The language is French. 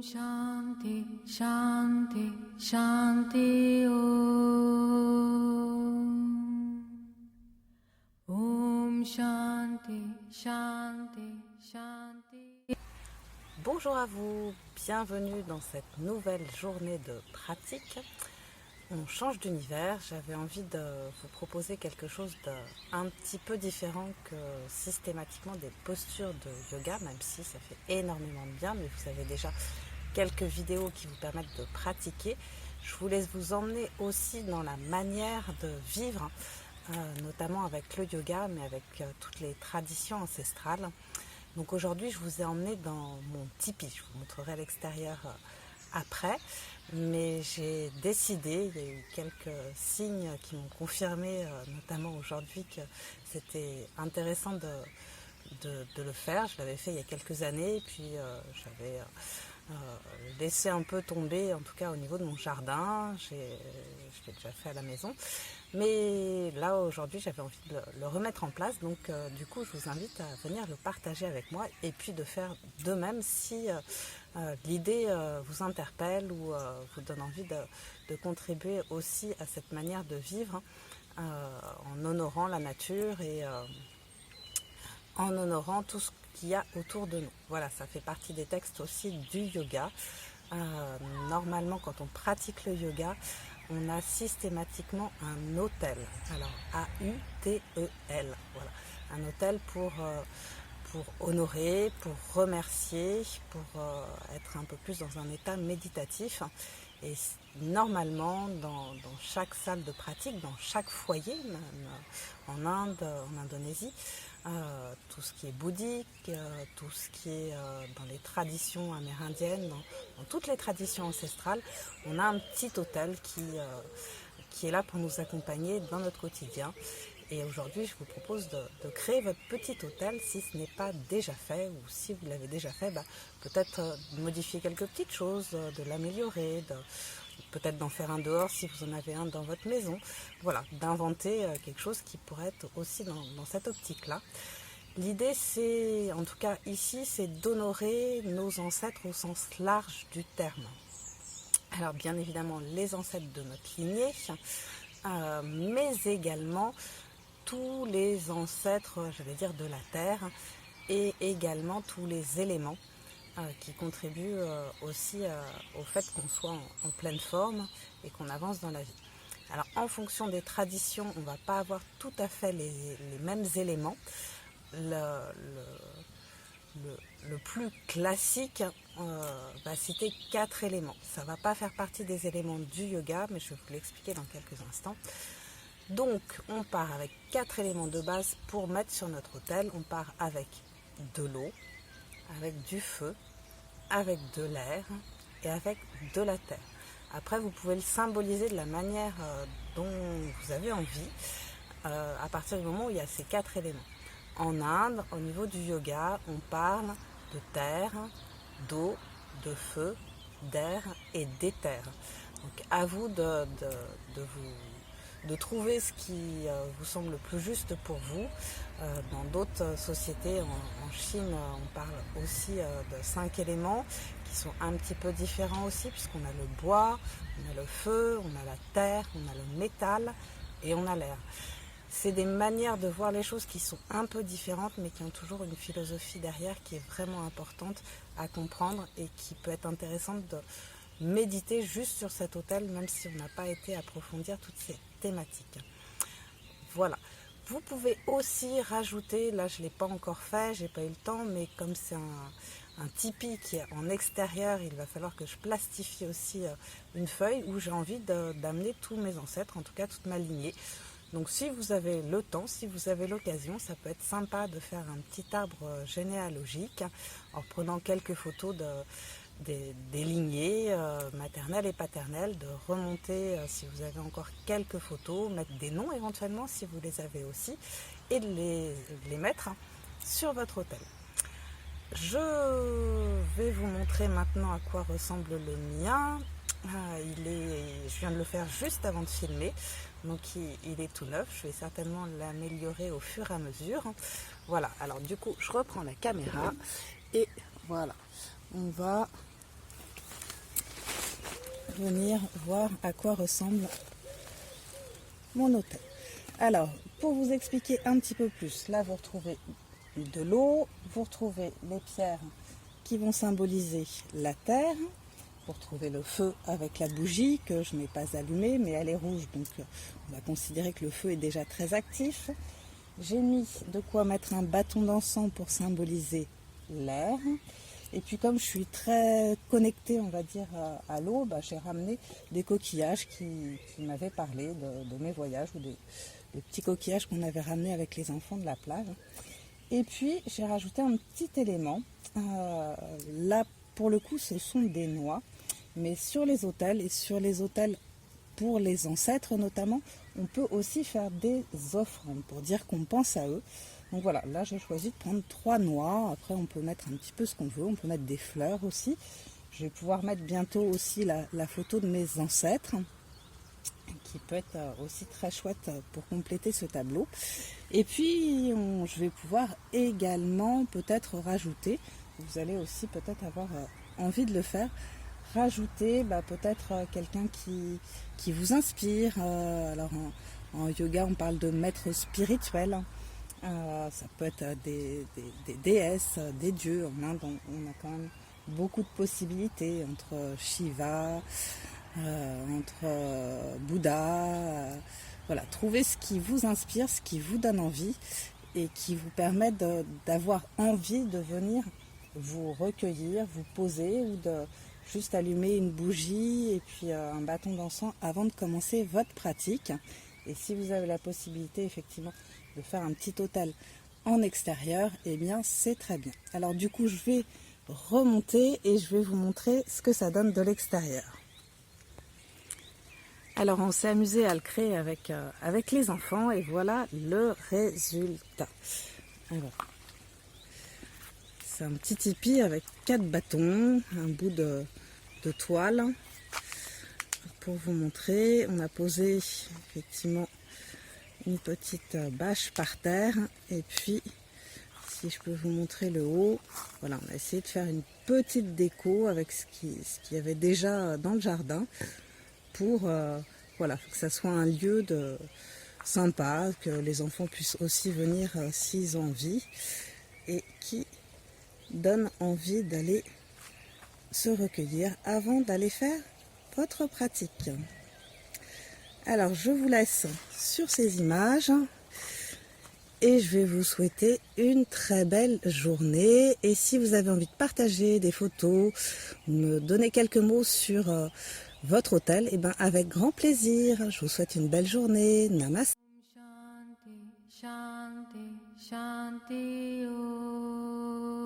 Shanti, Shanti, Shanti Om Shanti, Shanti, Shanti. Bonjour à vous, bienvenue dans cette nouvelle journée de pratique. On change d'univers, j'avais envie de vous proposer quelque chose d'un petit peu différent que systématiquement des postures de yoga, même si ça fait énormément de bien, mais vous avez déjà quelques vidéos qui vous permettent de pratiquer. Je voulais vous emmener aussi dans la manière de vivre, notamment avec le yoga, mais avec toutes les traditions ancestrales. Donc aujourd'hui, je vous ai emmené dans mon tipi. Je vous montrerai à l'extérieur après, mais j'ai décidé, il y a eu quelques signes qui m'ont confirmé, notamment aujourd'hui, que c'était intéressant de le faire. Je l'avais fait il y a quelques années, et puis j'avais laissé un peu tomber, en tout cas au niveau de mon jardin. Je l'ai déjà fait à la maison. Mais là, aujourd'hui, j'avais envie de le remettre en place. Donc, du coup, je vous invite à venir le partager avec moi et puis de faire de même si l'idée vous interpelle ou vous donne envie de contribuer aussi à cette manière de vivre en honorant la nature et en honorant tout ce qu'il y a autour de nous. Voilà, ça fait partie des textes aussi du yoga. Normalement, quand on pratique le yoga, on a systématiquement un autel. Alors, A-U-T-E-L. Voilà. Un autel pour honorer, pour remercier, pour être un peu plus dans un état méditatif. Et normalement, dans chaque salle de pratique, dans chaque foyer, même en Inde, en Indonésie, tout ce qui est bouddhique, tout ce qui est dans les traditions amérindiennes, dans toutes les traditions ancestrales, on a un petit autel qui est là pour nous accompagner dans notre quotidien. Et aujourd'hui, je vous propose de créer votre petit autel si ce n'est pas déjà fait, ou si vous l'avez déjà fait, peut-être modifier quelques petites choses, de l'améliorer, peut-être d'en faire un dehors si vous en avez un dans votre maison. Voilà, d'inventer quelque chose qui pourrait être aussi dans cette optique-là. L'idée, c'est, en tout cas ici, c'est d'honorer nos ancêtres au sens large du terme. Alors bien évidemment, les ancêtres de notre lignée, mais également tous les ancêtres, j'allais dire, de la Terre, et également tous les éléments qui contribuent aussi au fait qu'on soit en pleine forme et qu'on avance dans la vie. Alors en fonction des traditions, on ne va pas avoir tout à fait les mêmes éléments. Le plus classique va citer 4 éléments. Ça ne va pas faire partie des éléments du yoga, mais je vais vous l'expliquer dans quelques instants. Donc, on part avec 4 éléments de base pour mettre sur notre autel. On part avec de l'eau, avec du feu, avec de l'air et avec de la terre. Après, vous pouvez le symboliser de la manière dont vous avez envie, à partir du moment où il y a ces 4 éléments. En Inde, au niveau du yoga, on parle de terre, d'eau, de feu, d'air et d'éther. Donc, à vous de trouver ce qui vous semble le plus juste pour vous. Dans d'autres sociétés, en Chine, on parle aussi de 5 éléments qui sont un petit peu différents aussi, puisqu'on a le bois, on a le feu, on a la terre, on a le métal et on a l'air. C'est des manières de voir les choses qui sont un peu différentes, mais qui ont toujours une philosophie derrière qui est vraiment importante à comprendre et qui peut être intéressante de méditer juste sur cet autel, même si on n'a pas été approfondir toutes ces thématiques. Voilà. Vous pouvez aussi rajouter, là je ne l'ai pas encore fait, j'ai pas eu le temps, mais comme c'est un tipi qui est en extérieur, il va falloir que je plastifie aussi une feuille où j'ai envie d'amener tous mes ancêtres, en tout cas toute ma lignée. Donc si vous avez le temps, si vous avez l'occasion, ça peut être sympa de faire un petit arbre généalogique en prenant quelques photos des lignées maternelles et paternelles, de remonter si vous avez encore quelques photos, mettre des noms éventuellement si vous les avez aussi, et de les mettre sur votre autel. Je vais vous montrer maintenant à quoi ressemble le mien. Je viens de le faire juste avant de filmer, donc il est tout neuf. Je vais certainement l'améliorer au fur et à mesure. Voilà, alors du coup je reprends la caméra et voilà, on va venir voir à quoi ressemble mon hôtel. Alors, pour vous expliquer un petit peu plus, là vous retrouvez de l'eau, vous retrouvez les pierres qui vont symboliser la terre, vous retrouvez le feu avec la bougie que je n'ai pas allumée, mais elle est rouge, donc on va considérer que le feu est déjà très actif. J'ai mis de quoi mettre un bâton d'encens pour symboliser l'air. Et puis comme je suis très connectée, on va dire, à l'eau, j'ai ramené des coquillages qui m'avaient parlé de mes voyages, ou des petits coquillages qu'on avait ramenés avec les enfants de la plage. Et puis j'ai rajouté un petit élément. Là, pour le coup, ce sont des noix. Mais sur les autels, et sur les autels pour les ancêtres notamment, on peut aussi faire des offrandes pour dire qu'on pense à eux. Donc voilà, là j'ai choisi de prendre 3 noix. Après on peut mettre un petit peu ce qu'on veut, on peut mettre des fleurs aussi. Je vais pouvoir mettre bientôt aussi la photo de mes ancêtres, qui peut être aussi très chouette pour compléter ce tableau. Et puis je vais pouvoir également peut-être rajouter, vous allez aussi peut-être avoir envie de le faire, rajouter peut-être quelqu'un qui vous inspire. Alors en yoga on parle de maître spirituel. Ça peut être des déesses, des dieux. En Inde on a quand même beaucoup de possibilités entre Shiva, entre Bouddha. Voilà, trouvez ce qui vous inspire, ce qui vous donne envie et qui vous permet d'avoir envie de venir vous recueillir, vous poser, ou de juste allumer une bougie et puis un bâton d'encens avant de commencer votre pratique. Et si vous avez la possibilité effectivement de faire un petit autel en extérieur, eh bien c'est très bien. Alors du coup je vais remonter et je vais vous montrer ce que ça donne de l'extérieur. Alors on s'est amusé à le créer avec les enfants et voilà le résultat. Alors, c'est un petit tipi avec 4 bâtons, un bout de toile. Pour vous montrer, on a posé effectivement une petite bâche par terre. Et puis, si je peux vous montrer le haut, voilà, on a essayé de faire une petite déco avec ce qu'il y avait déjà dans le jardin pour voilà, que ça soit un lieu sympa, que les enfants puissent aussi venir s'ils ont envie et qui donne envie d'aller se recueillir avant d'aller faire votre pratique. Alors je vous laisse sur ces images et je vais vous souhaiter une très belle journée. Et si vous avez envie de partager des photos, me donner quelques mots sur votre hôtel, et avec grand plaisir. Je vous souhaite une belle journée. Namaste. Shanti, Shanti, Shanti, Om.